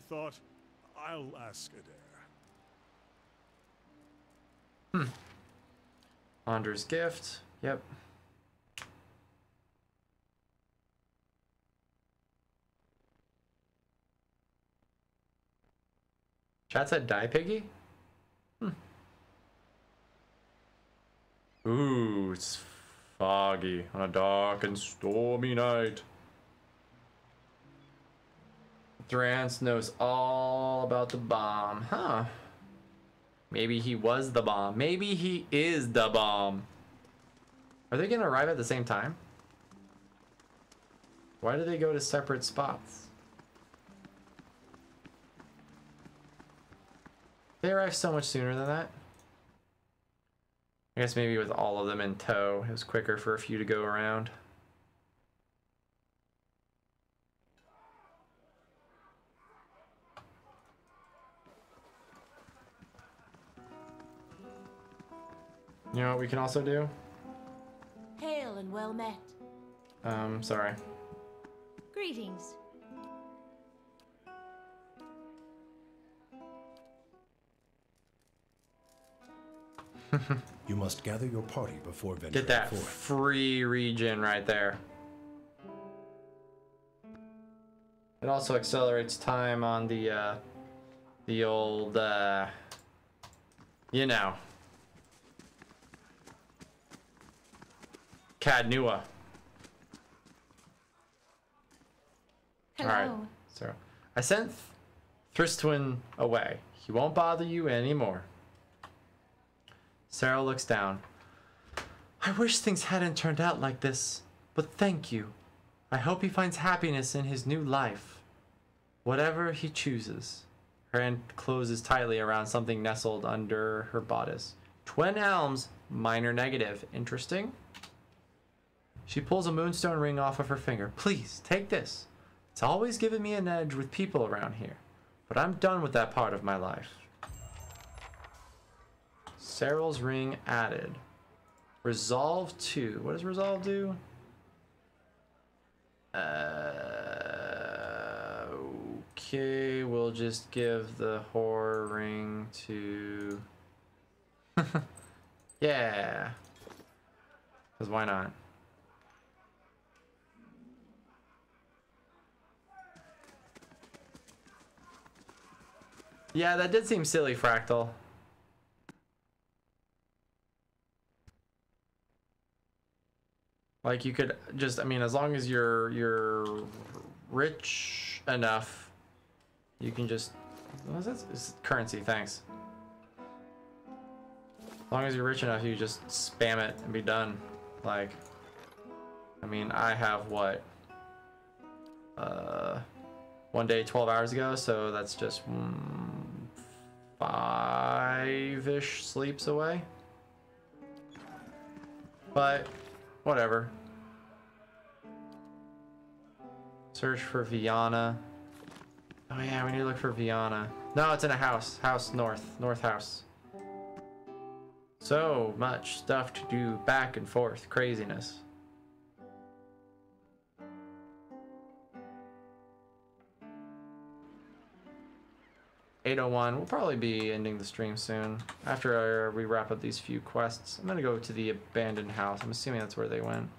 thought, I'll ask Adair. Anders' gift. Yep. Chat said die piggy? Ooh, it's foggy on a dark and stormy night. Durance knows all about the bomb. Huh. Maybe he was the bomb. Maybe he is the bomb. Are they gonna arrive at the same time? Why do they go to separate spots? They arrived so much sooner than that. I guess maybe with all of them in tow, it was quicker for a few to go around. You know what we can also do? Hail and well met. Sorry. Greetings. You must gather your party before venturing Get that forth. free regen right there. It also accelerates time on the old, you know, Cadnua. Hello. Alright, so I sent Thristwin away. He won't bother you anymore. Sarah looks down. I wish things hadn't turned out like this, but thank you. I hope he finds happiness in his new life. Whatever he chooses. Her hand closes tightly around something nestled under her bodice. Twin Elms, minor negative. Interesting. She pulls a moonstone ring off of her finger. Please, take this. It's always given me an edge with people around here, but I'm done with that part of my life. Cyril's ring added. Resolve 2. What does Resolve do? Okay, we'll just give the horror ring to... yeah. Because why not? Yeah, that did seem silly, Fractal. Like you could just, I mean, as long as you're rich enough, you can just, what is that? It's currency, thanks. As long as you're rich enough, you just spam it and be done. Like, I mean, I have what? One day, 12 hours ago, so that's just 5-ish sleeps away. But, whatever. Search for Viana. Oh yeah, we need to look for Viana. No, it's in a house. House north house. So much stuff to do back and forth. Craziness. (8:01). We'll probably be ending the stream soon. After we wrap up these few quests, I'm gonna go to the abandoned house. I'm assuming that's where they went.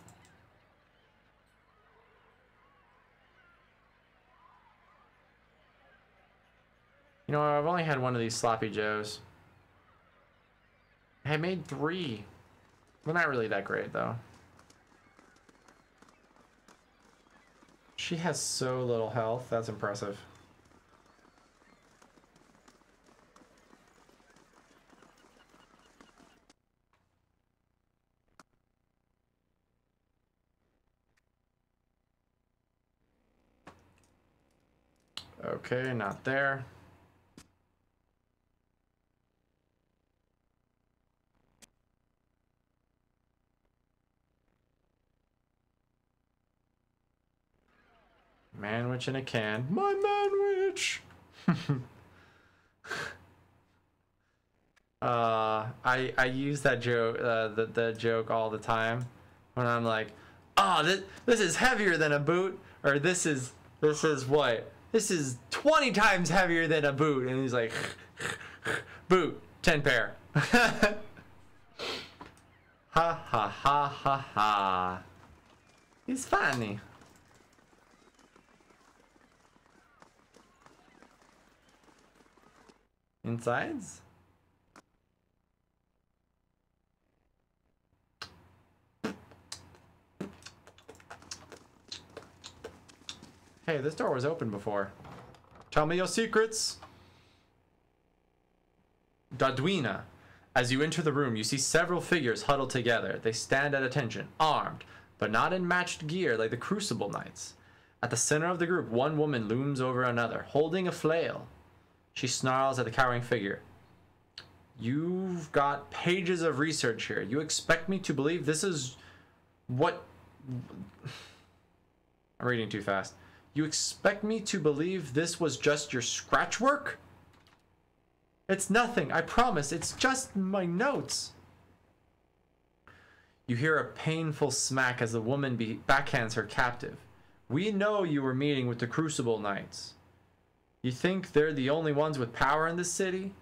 You know, I've only had one of these sloppy joes. I made 3. They're not really that great though. She has so little health. That's impressive. Okay, not there. Manwich in a can. My manwich! I use that joke, the joke all the time when I'm like, oh, this is heavier than a boot, or this is what? This is 20 times heavier than a boot. And he's like, boot, 10 pair. Ha ha ha ha ha. He's funny. Insides? Hey, this door was open before. Tell me your secrets. Dadwina. As you enter the room, you see several figures huddled together. They stand at attention, armed, but not in matched gear like the Crucible Knights. At the center of the group, one woman looms over another, holding a flail. She snarls at the cowering figure. You've got pages of research here. You expect me to believe this is what... I'm reading too fast. You expect me to believe this was just your scratch work? It's nothing, I promise. It's just my notes. You hear a painful smack as the woman backhands her captive. We know you were meeting with the Crucible Knights. You think they're the only ones with power in this city?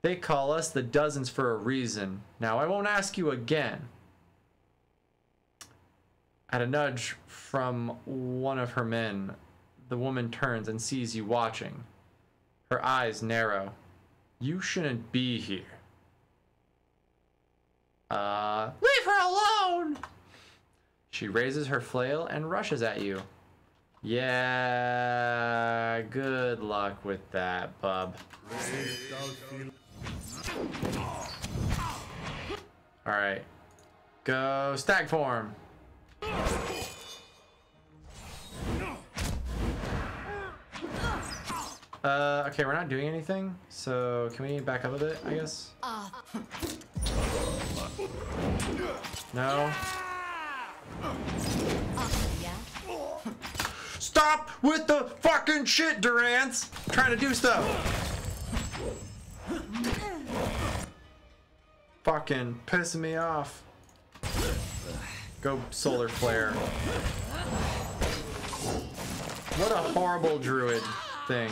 They call us the Dozens for a reason. Now, I won't ask you again. At a nudge from one of her men, the woman turns and sees you watching. Her eyes narrow. You shouldn't be here. Leave her alone! She raises her flail and rushes at you. Yeah, good luck with that, bub. Alright. Go stag form. Okay, we're not doing anything, so can we back up a bit, I guess? No? Stop with the fucking shit, Durance! I'm trying to do stuff! Fucking pissing me off. Go solar flare. What a horrible druid thing.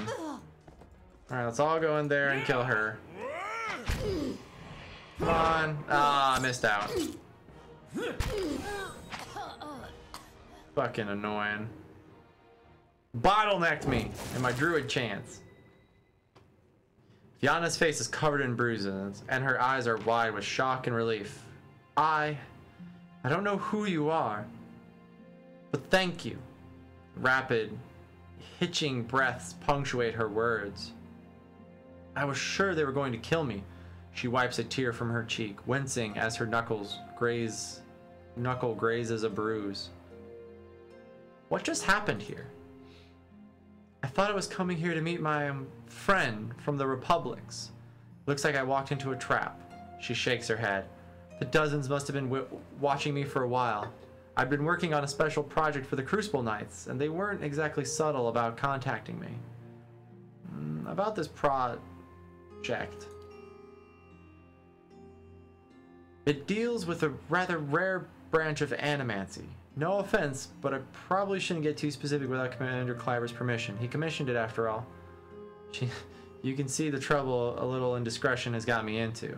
Alright, let's all go in there and kill her. Come on. Ah, I missed out. Fucking annoying. Bottlenecked me in my druid chance. Fianna's face is covered in bruises, and her eyes are wide with shock and relief. I don't know who you are, but thank you. Rapid, hitching breaths punctuate her words. I was sure they were going to kill me. She wipes a tear from her cheek, wincing as her knuckle grazes a bruise. What just happened here? I thought I was coming here to meet my friend from the Republics. Looks like I walked into a trap. She shakes her head. The Dozens must have been watching me for a while. I've been working on a special project for the Crucible Knights, and they weren't exactly subtle about contacting me. About this project. It deals with a rather rare branch of animancy. No offense, but I probably shouldn't get too specific without Commander Cliver's permission. He commissioned it after all. You can see the trouble a little indiscretion has got me into.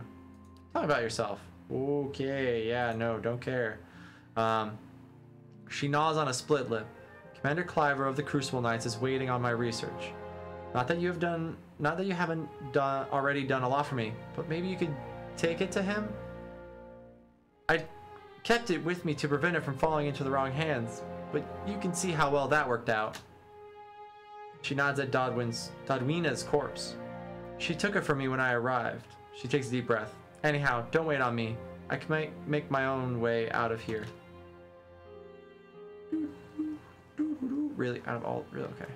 Talk about yourself. Okay, yeah, no, don't care. She gnaws on a split lip. Commander Cliver of the Crucible Knights is waiting on my research. Not that you haven't already done a lot for me, but maybe you could take it to him? I kept it with me to prevent it from falling into the wrong hands, but you can see how well that worked out. She nods at Dadwina's corpse. She took it from me when I arrived. She takes a deep breath. Anyhow, don't wait on me. I can make my own way out of here. Really? Out of all? Really? Okay.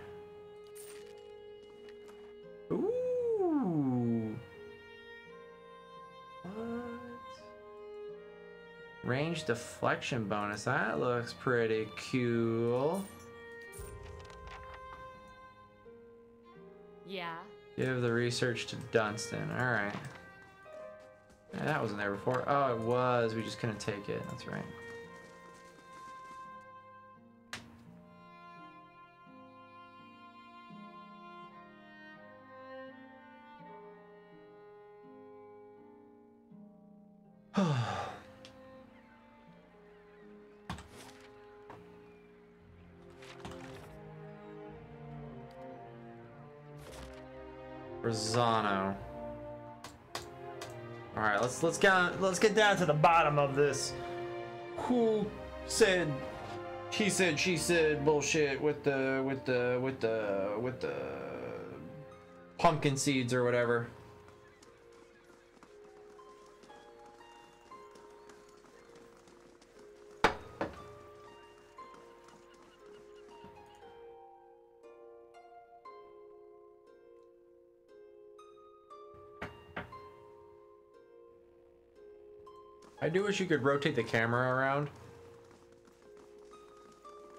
Ooh. What? Range deflection bonus. That looks pretty cool. Yeah. Give the research to Dunstan. Alright. Yeah, that wasn't there before. Oh, it was. We just couldn't take it. That's right. Rosano. All right, let's get down to the bottom of this. Who said, he said, she said bullshit with the pumpkin seeds or whatever. I do wish you could rotate the camera around.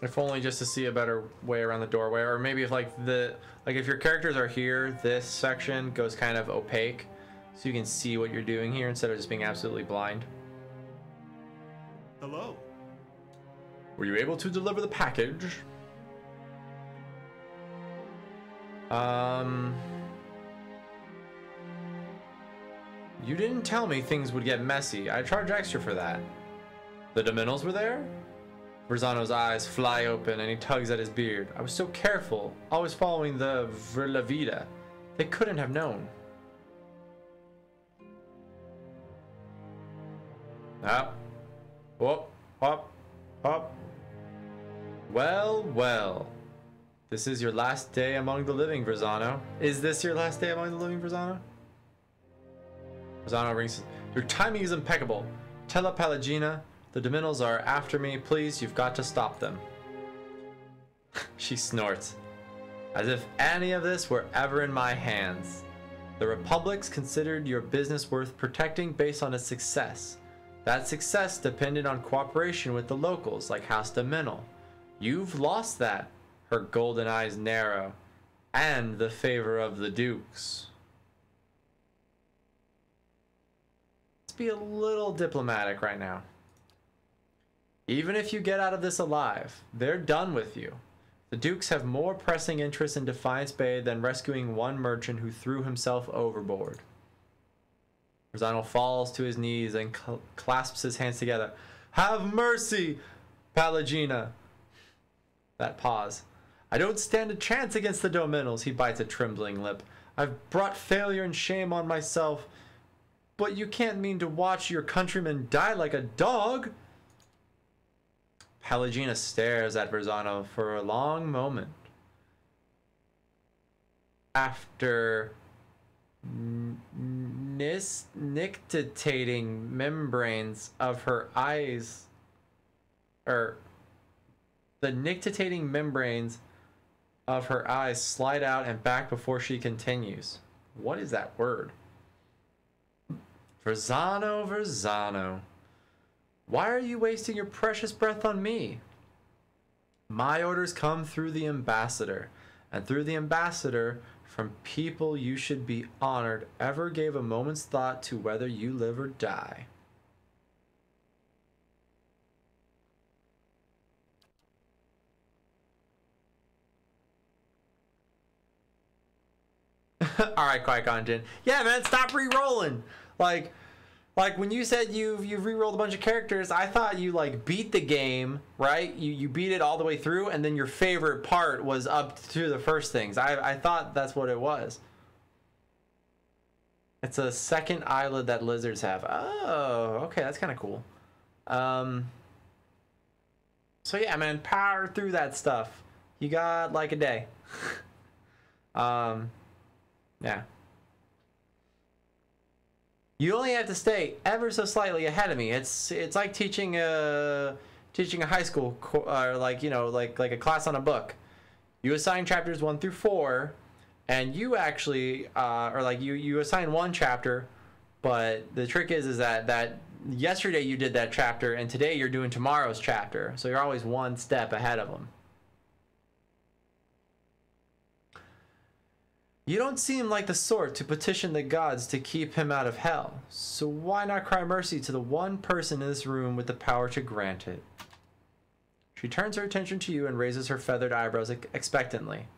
If only just to see a better way around the doorway, or maybe if if your characters are here, this section goes kind of opaque, so you can see what you're doing here instead of just being absolutely blind. Hello. Were you able to deliver the package? You didn't tell me things would get messy. I charge extra for that. The Dominions were there? Verzano's eyes fly open and he tugs at his beard. I was so careful, always following the Verla Vida. They couldn't have known. Up. Whoop. Hop. Hop. Well, well. This is your last day among the living, Verzano. Is this your last day among the living, Verzano? Verzano rings. Your timing is impeccable. Tell Pallegina, the Dominions are after me. Please, you've got to stop them. She snorts. As if any of this were ever in my hands. The Republic's considered your business worth protecting based on its success. That success depended on cooperation with the locals like House Dominion. You've lost that. Her golden eyes narrow. And the favor of the dukes. Let's be a little diplomatic right now. Even if you get out of this alive, they're done with you. The dukes have more pressing interests in Defiance Bay than rescuing one merchant who threw himself overboard. Verzano falls to his knees and clasps his hands together. Have mercy, Pallegina. That pause. I don't stand a chance against the Dominions, he bites a trembling lip. I've brought failure and shame on myself. But you can't mean to watch your countrymen die like a dog. Pallegina stares at Verzano for a long moment. After nictitating membranes of her eyes, the nictitating membranes of her eyes slide out and back before she continues. What is that word? Verzano, Verzano. Why are you wasting your precious breath on me? My orders come through the ambassador, and through the ambassador, from people you should be honored, ever gave a moment's thought to whether you live or die. Alright, Qui-Gon Jinn. Yeah, man, stop re-rolling. Like when you said you've re-rolled a bunch of characters, I thought you like beat the game, right? You beat it all the way through, and then your favorite part was up to the first things. I thought that's what it was. It's a second eyelid that lizards have. Oh, okay, that's kind of cool. So yeah, man, power through that stuff. You got like a day. Yeah. You only have to stay ever so slightly ahead of me. It's like teaching a high school or like a class on a book. You assign chapters 1 through 4, and you actually you assign one chapter, but the trick is that yesterday you did that chapter and today you're doing tomorrow's chapter. So you're always one step ahead of them. You don't seem like the sort to petition the gods to keep him out of hell, so why not cry mercy to the one person in this room with the power to grant it? She turns her attention to you and raises her feathered eyebrows expectantly.